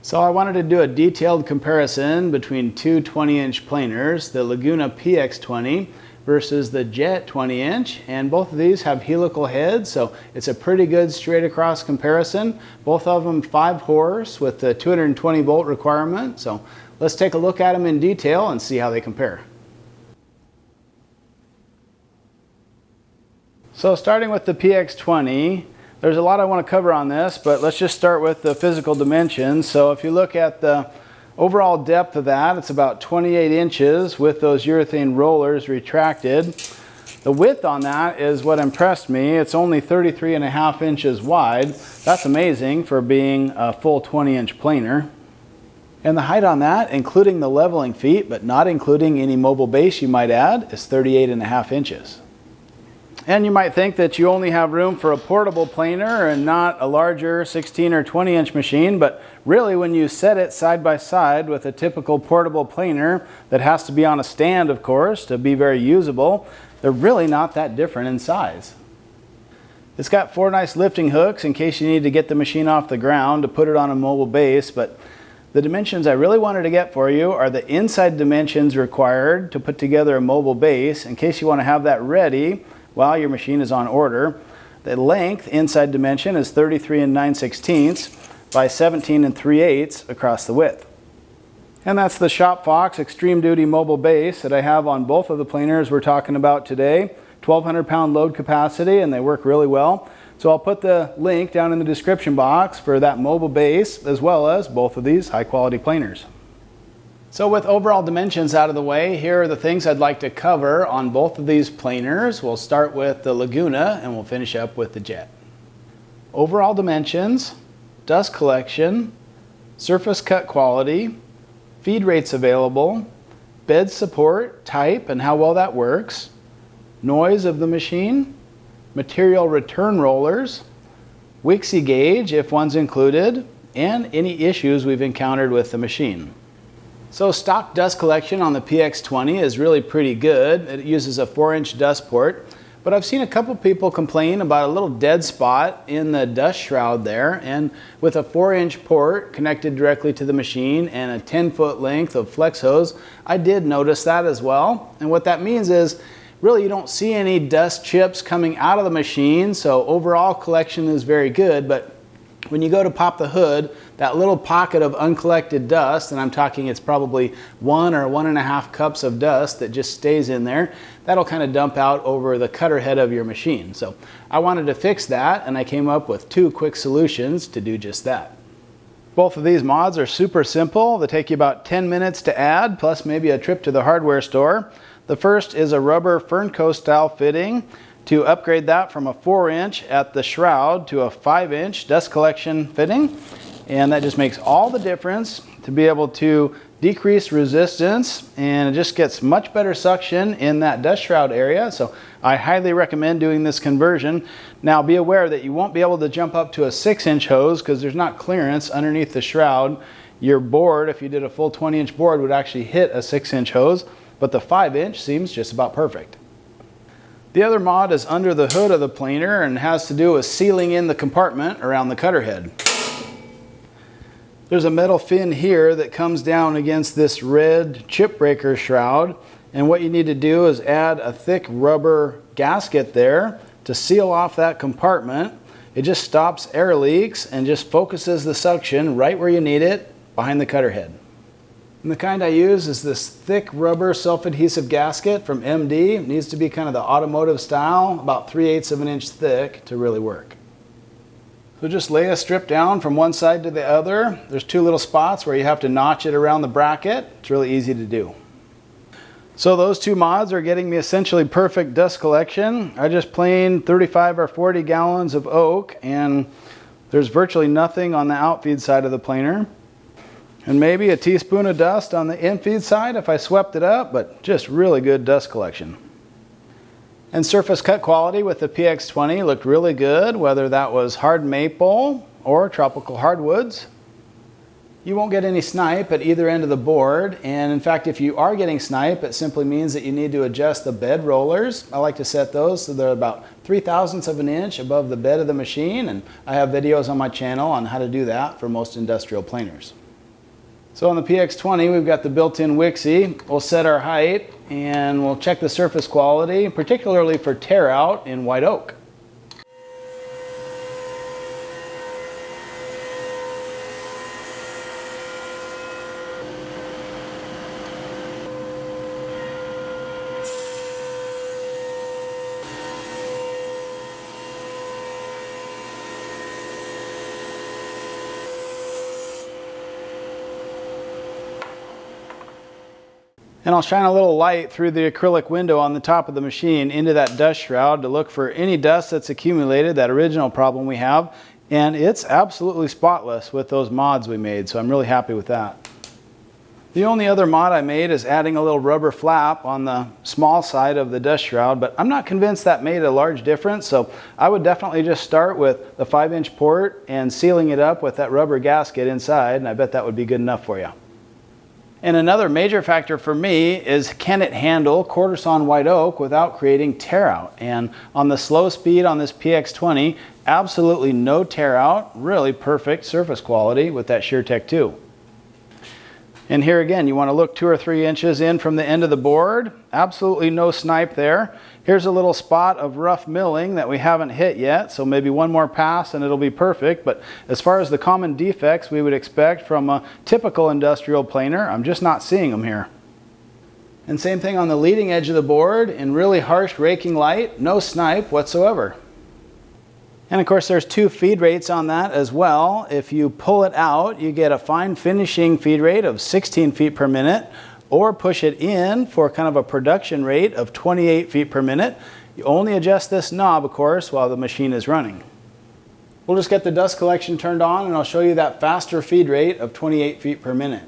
So I wanted to do a detailed comparison between two 20-inch planers, the Laguna PX20 versus the Jet 20-inch, and both of these have helical heads, so it's a pretty good straight across comparison. Both of them 5 horse with the 220 volt requirement, so let's take a look at them in detail and see how they compare. So starting with the PX20, there's a lot I want to cover on this, but let's just start with the physical dimensions. So if you look at the overall depth of that, it's about 28 inches with those urethane rollers retracted. The width on that is what impressed me. It's only 33.5 inches wide. That's amazing for being a full 20-inch planer. And the height on that, including the leveling feet, but not including any mobile base you might add, is 38.5 inches. And you might think that you only have room for a portable planer and not a larger 16 or 20 inch machine, but really when you set it side by side with a typical portable planer that has to be on a stand, of course, to be very usable, they're really not that different in size. It's got 4 nice lifting hooks in case you need to get the machine off the ground to put it on a mobile base, but the dimensions I really wanted to get for you are the inside dimensions required to put together a mobile base in case you want to have that ready while your machine is on order. The length inside dimension is 33 9/16 by 17 3/8 across the width. And that's the Shop Fox Extreme Duty mobile base that I have on both of the planers we're talking about today. 1,200 pound load capacity, and they work really well. So I'll put the link down in the description box for that mobile base as well as both of these high quality planers. So with overall dimensions out of the way, here are the things I'd like to cover on both of these planers. We'll start with the Laguna and we'll finish up with the Jet. Overall dimensions, dust collection, surface cut quality, feed rates available, bed support, type and how well that works, noise of the machine, material return rollers, Wixie gauge if one's included, and any issues we've encountered with the machine. So stock dust collection on the PX20 is really pretty good. It uses a 4-inch dust port, but I've seen a couple people complain about a little dead spot in the dust shroud there, and with a 4-inch port connected directly to the machine and a 10-foot length of flex hose, I did notice that as well. And what that means is really you don't see any dust chips coming out of the machine, so overall collection is very good, but when you go to pop the hood, that little pocket of uncollected dust, and I'm talking it's probably 1 or 1.5 cups of dust that just stays in there, that'll kind of dump out over the cutter head of your machine. So I wanted to fix that, and I came up with 2 quick solutions to do just that. Both of these mods are super simple. They take you about 10 minutes to add, plus maybe a trip to the hardware store. The first is a rubber Fernco style fitting to upgrade that from a 4-inch at the shroud to a 5-inch dust collection fitting. And that just makes all the difference to be able to decrease resistance, and it just gets much better suction in that dust shroud area. So I highly recommend doing this conversion. Now be aware that you won't be able to jump up to a 6-inch hose because there's not clearance underneath the shroud. Your board, if you did a full 20-inch board, would actually hit a 6-inch hose, but the 5-inch seems just about perfect. The other mod is under the hood of the planer and has to do with sealing in the compartment around the cutter head. There's a metal fin here that comes down against this red chip breaker shroud, and what you need to do is add a thick rubber gasket there to seal off that compartment. It just stops air leaks and just focuses the suction right where you need it, behind the cutter head. And the kind I use is this thick rubber self-adhesive gasket from MD. It needs to be kind of the automotive style, about 3/8 of an inch thick to really work. So just lay a strip down from one side to the other. There's 2 little spots where you have to notch it around the bracket. It's really easy to do. So those 2 mods are getting me essentially perfect dust collection. I just planed 35 or 40 gallons of oak, and there's virtually nothing on the outfeed side of the planer. And maybe a teaspoon of dust on the infeed side if I swept it up, but just really good dust collection. And surface cut quality with the PX20 looked really good, whether that was hard maple or tropical hardwoods. You won't get any snipe at either end of the board, and in fact if you are getting snipe, it simply means that you need to adjust the bed rollers. I like to set those so they're about 3/1000 of an inch above the bed of the machine, and I have videos on my channel on how to do that for most industrial planers. So on the PX20, we've got the built-in Wixie. We'll set our height and we'll check the surface quality, particularly for tear out in white oak. And I'll shine a little light through the acrylic window on the top of the machine into that dust shroud to look for any dust that's accumulated, that original problem we have. And it's absolutely spotless with those mods we made, so I'm really happy with that. The only other mod I made is adding a little rubber flap on the small side of the dust shroud, but I'm not convinced that made a large difference, so I would definitely just start with the 5-inch port and sealing it up with that rubber gasket inside, and I bet that would be good enough for you. And another major factor for me is, can it handle quarter-sawn white oak without creating tear out? And on the slow speed on this PX20, absolutely no tear out, really perfect surface quality with that SureTech 2. And here again, you want to look 2 or 3 inches in from the end of the board. Absolutely no snipe there. Here's a little spot of rough milling that we haven't hit yet, so maybe one more pass and it'll be perfect. But as far as the common defects we would expect from a typical industrial planer, I'm just not seeing them here. And same thing on the leading edge of the board, in really harsh raking light, no snipe whatsoever. And of course there's 2 feed rates on that as well. If you pull it out, you get a fine finishing feed rate of 16 feet per minute, or push it in for kind of a production rate of 28 feet per minute. You only adjust this knob, of course, while the machine is running. We'll just get the dust collection turned on and I'll show you that faster feed rate of 28 feet per minute.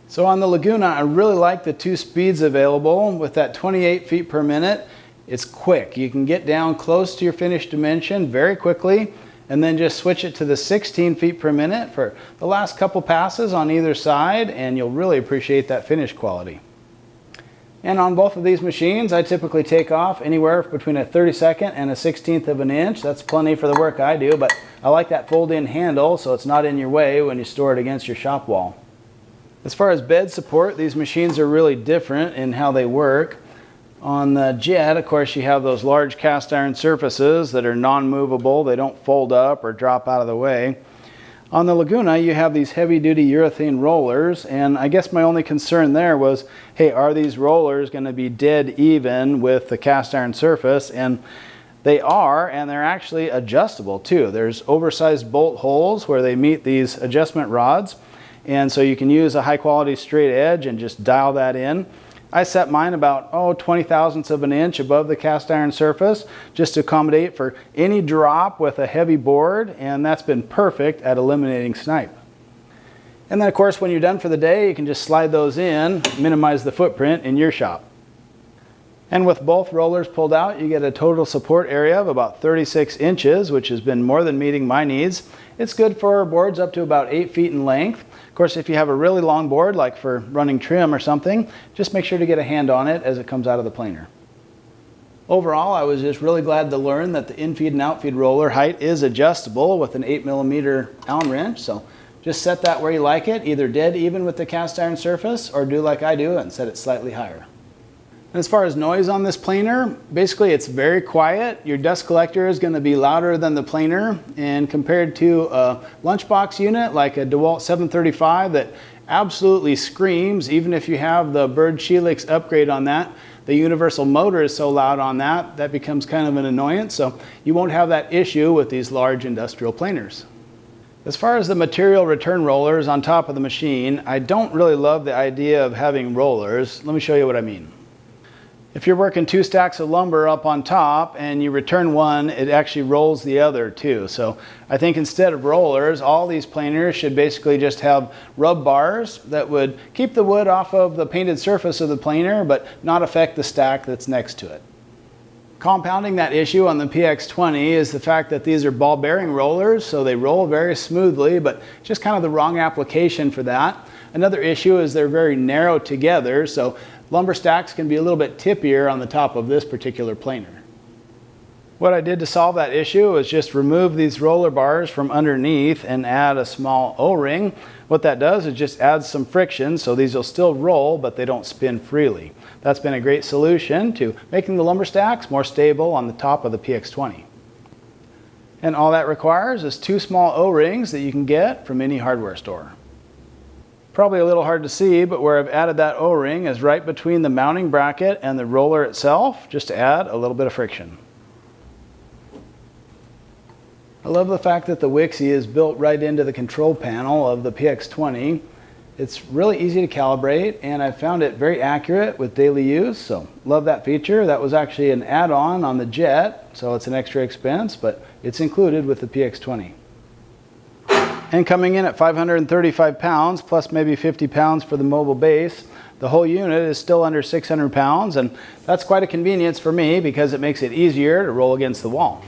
So on the Laguna, I really like the 2 speeds available. With that 28 feet per minute, it's quick. You can get down close to your finished dimension very quickly, and then just switch it to the 16 feet per minute for the last couple passes on either side, and you'll really appreciate that finish quality. And on both of these machines, I typically take off anywhere between a 32nd and a 16th of an inch. That's plenty for the work I do, but I like that fold-in handle so it's not in your way when you store it against your shop wall. As far as bed support, these machines are really different in how they work. On the Jet, of course, you have those large cast iron surfaces that are non-movable. They don't fold up or drop out of the way. On the Laguna, you have these heavy-duty urethane rollers, and I guess my only concern there was, hey, are these rollers going to be dead even with the cast iron surface? And they are, and they're actually adjustable too. There's oversized bolt holes where they meet these adjustment rods. And so you can use a high quality straight edge and just dial that in. I set mine about 20 thousandths of an inch above the cast iron surface just to accommodate for any drop with a heavy board, and that's been perfect at eliminating snipe. And then of course when you're done for the day, you can just slide those in, minimize the footprint in your shop. And with both rollers pulled out, you get a total support area of about 36 inches, which has been more than meeting my needs. It's good for boards up to about 8 feet in length. Of course, if you have a really long board, like for running trim or something, just make sure to get a hand on it as it comes out of the planer. Overall, I was just really glad to learn that the infeed and outfeed roller height is adjustable with an 8mm Allen wrench. So just set that where you like it, either dead even with the cast iron surface, or do like I do and set it slightly higher. And as far as noise on this planer, basically it's very quiet. Your dust collector is going to be louder than the planer, and compared to a lunchbox unit like a DeWalt 735 that absolutely screams, even if you have the Bird Helix upgrade on that, the universal motor is so loud on that, that becomes kind of an annoyance. So you won't have that issue with these large industrial planers. As far as the material return rollers on top of the machine, I don't really love the idea of having rollers. Let me show you what I mean. If you're working 2 stacks of lumber up on top and you return one, it actually rolls the other too. So I think instead of rollers, all these planers should basically just have rub bars that would keep the wood off of the painted surface of the planer but not affect the stack that's next to it. Compounding that issue on the PX20 is the fact that these are ball bearing rollers, so they roll very smoothly, but just kind of the wrong application for that. Another issue is they're very narrow together, so lumber stacks can be a little bit tippier on the top of this particular planer. What I did to solve that issue was just remove these roller bars from underneath and add a small O-ring. What that does is just adds some friction, so these will still roll, but they don't spin freely. That's been a great solution to making the lumber stacks more stable on the top of the PX20. And all that requires is 2 small O-rings that you can get from any hardware store. Probably a little hard to see, but where I've added that O-ring is right between the mounting bracket and the roller itself, just to add a little bit of friction. I love the fact that the Wixie is built right into the control panel of the PX20. It's really easy to calibrate, and I found it very accurate with daily use, so love that feature. That was actually an add-on on the Jet, so it's an extra expense, but it's included with the PX20. And coming in at 535 pounds, plus maybe 50 pounds for the mobile base, the whole unit is still under 600 pounds, and that's quite a convenience for me because it makes it easier to roll against the wall.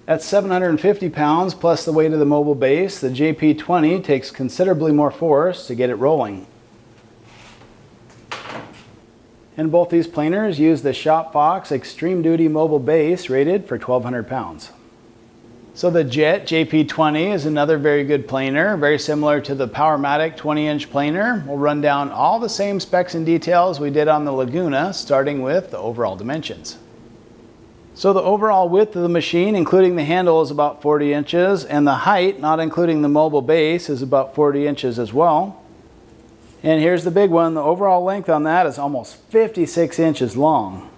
At 750 pounds plus the weight of the mobile base, the JP20 takes considerably more force to get it rolling. And both these planers use the ShopFox Extreme Duty mobile base rated for 1,200 pounds. So the Jet JP20 is another very good planer, very similar to the Powermatic 20-inch planer. We'll run down all the same specs and details we did on the Laguna, starting with the overall dimensions. So the overall width of the machine, including the handle, is about 40 inches, and the height, not including the mobile base, is about 40 inches as well. And here's the big one. The overall length on that is almost 56 inches long.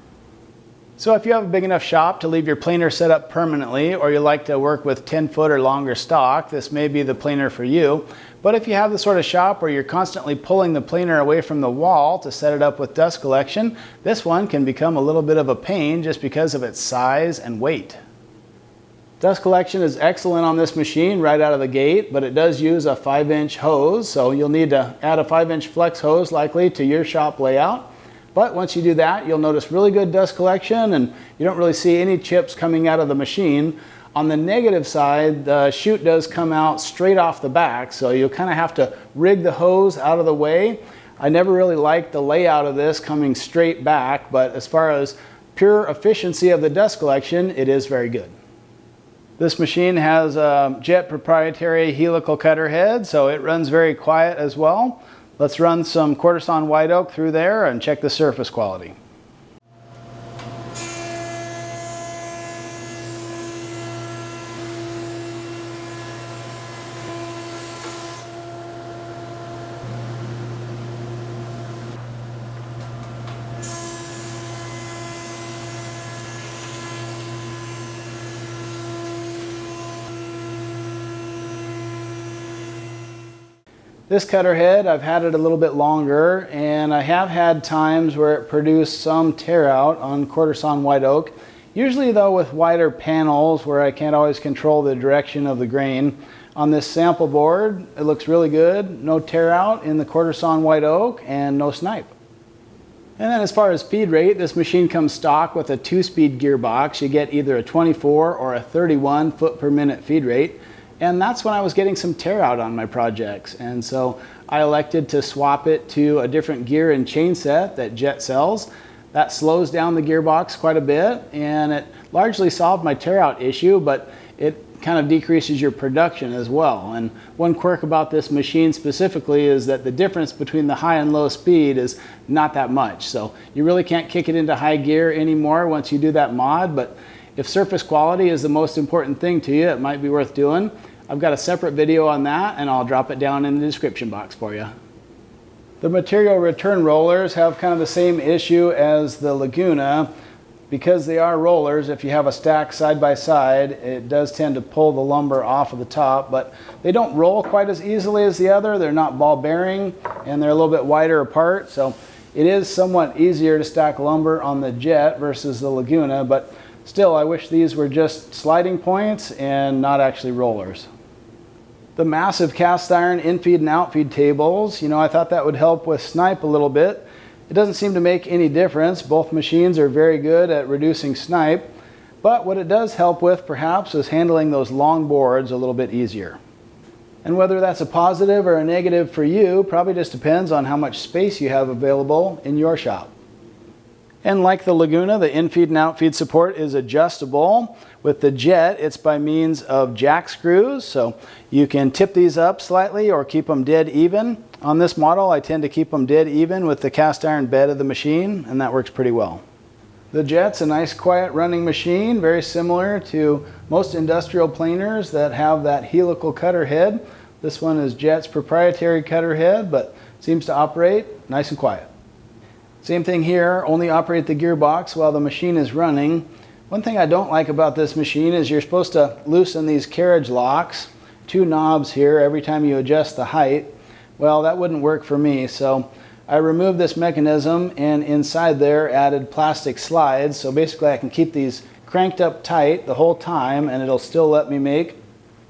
So if you have a big enough shop to leave your planer set up permanently, or you like to work with 10-foot or longer stock, this may be the planer for you. But if you have the sort of shop where you're constantly pulling the planer away from the wall to set it up with dust collection, this one can become a little bit of a pain just because of its size and weight. Dust collection is excellent on this machine right out of the gate, but it does use a 5-inch hose, so you'll need to add a 5-inch flex hose likely to your shop layout. But once you do that, you'll notice really good dust collection, and you don't really see any chips coming out of the machine. On the negative side, the chute does come out straight off the back, so you'll kind of have to rig the hose out of the way. I never really liked the layout of this coming straight back, but as far as pure efficiency of the dust collection, it is very good. This machine has a Jet proprietary helical cutter head, so it runs very quiet as well. Let's run some quarter sawn white oak through there and check the surface quality. This cutter head, I've had it a little bit longer, and I have had times where it produced some tear out on quarter sawn white oak. Usually though with wider panels where I can't always control the direction of the grain. On this sample board, it looks really good. No tear out in the quarter sawn white oak and no snipe. And then as far as feed rate, this machine comes stock with a 2-speed gearbox. You get either a 24 or a 31 foot per minute feed rate. And that's when I was getting some tear out on my projects. And so I elected to swap it to a different gear and chain set that Jet sells. That slows down the gearbox quite a bit, and it largely solved my tear out issue, but it kind of decreases your production as well. And one quirk about this machine specifically is that the difference between the high and low speed is not that much. So you really can't kick it into high gear anymore once you do that mod, but if surface quality is the most important thing to you, it might be worth doing. I've got a separate video on that, and I'll drop it down in the description box for you. The material return rollers have kind of the same issue as the Laguna. Because they are rollers, if you have a stack side by side, it does tend to pull the lumber off of the top, but they don't roll quite as easily as the other. They're not ball bearing, and they're a little bit wider apart, so it is somewhat easier to stack lumber on the Jet versus the Laguna, but still, I wish these were just sliding points and not actually rollers. The massive cast iron infeed and outfeed tables, I thought that would help with snipe a little bit. It doesn't seem to make any difference. Both machines are very good at reducing snipe, but what it does help with perhaps is handling those long boards a little bit easier. And whether that's a positive or a negative for you probably just depends on how much space you have available in your shop. And like the Laguna, the in-feed and out-feed support is adjustable. With the Jet, it's by means of jack screws, so you can tip these up slightly or keep them dead even. On this model, I tend to keep them dead even with the cast iron bed of the machine, and that works pretty well. The Jet's a nice quiet running machine, very similar to most industrial planers that have that helical cutter head. This one is Jet's proprietary cutter head, but seems to operate nice and quiet. Same thing here, only operate the gearbox while the machine is running. One thing I don't like about this machine is you're supposed to loosen these carriage locks, 2 knobs here every time you adjust the height. Well, that wouldn't work for me, so I removed this mechanism and inside there added plastic slides, so basically I can keep these cranked up tight the whole time and it'll still let me make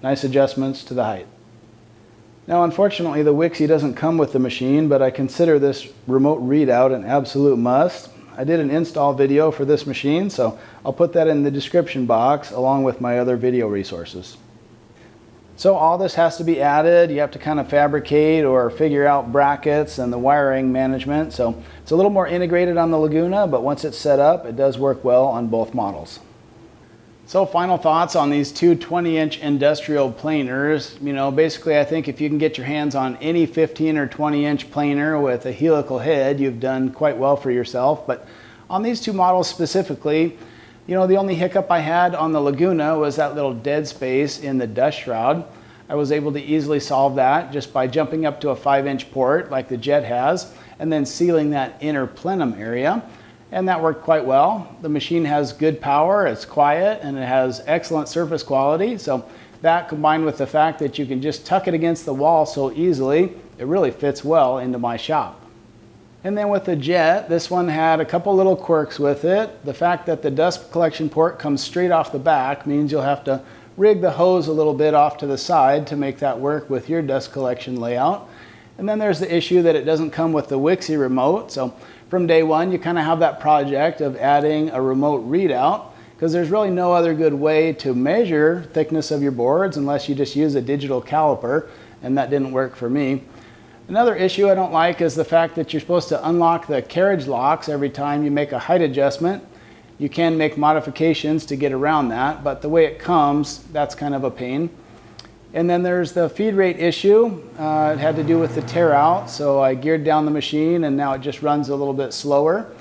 nice adjustments to the height. Now unfortunately the Wixie doesn't come with the machine, but I consider this remote readout an absolute must. I did an install video for this machine, so I'll put that in the description box along with my other video resources. So all this has to be added. You have to kind of fabricate or figure out brackets and the wiring management. So it's a little more integrated on the Laguna, but once it's set up, it does work well on both models. So final thoughts on these two 20-inch industrial planers. Basically I think if you can get your hands on any 15 or 20-inch planer with a helical head, you've done quite well for yourself. But on these two models specifically, the only hiccup I had on the Laguna was that little dead space in the dust shroud. I was able to easily solve that just by jumping up to a 5-inch port like the Jet has and then sealing that inner plenum area. And that worked quite well. The machine has good power, it's quiet, and it has excellent surface quality. So that combined with the fact that you can just tuck it against the wall so easily, it really fits well into my shop. And then with the Jet, this one had a couple little quirks with it. The fact that the dust collection port comes straight off the back means you'll have to rig the hose a little bit off to the side to make that work with your dust collection layout. And then there's the issue that it doesn't come with the Wixie remote. So from day one, you kind of have that project of adding a remote readout because there's really no other good way to measure thickness of your boards unless you just use a digital caliper, and that didn't work for me. Another issue I don't like is the fact that you're supposed to unlock the carriage locks every time you make a height adjustment. You can make modifications to get around that, but the way it comes, that's kind of a pain. And then there's the feed rate issue. It had to do with the tear out, so I geared down the machine and now it just runs a little bit slower.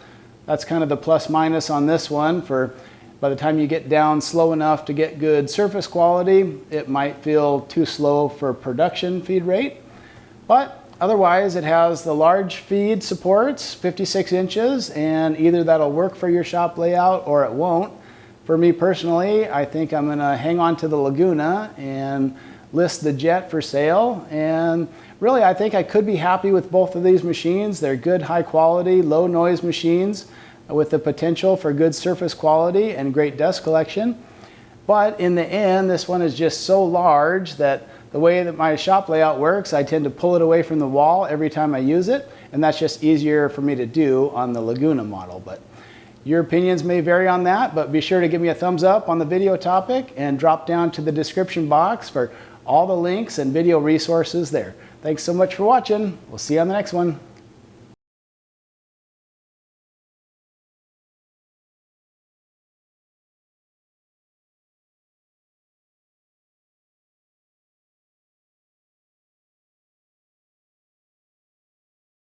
That's kind of the plus minus on this one. For by the time you get down slow enough to get good surface quality, it might feel too slow for production feed rate. But otherwise, it has the large feed supports, 56 inches, and either that'll work for your shop layout or it won't. For me personally, I think I'm gonna hang on to the Laguna and list the Jet for sale. And really, I think I could be happy with both of these machines. They're good, high quality, low noise machines with the potential for good surface quality and great dust collection. But in the end, this one is just so large that the way that my shop layout works, I tend to pull it away from the wall every time I use it, and that's just easier for me to do on the Laguna model. But your opinions may vary on that, but be sure to give me a thumbs up on the video topic and drop down to the description box for all the links and video resources there. Thanks so much for watching. We'll see you on the next one.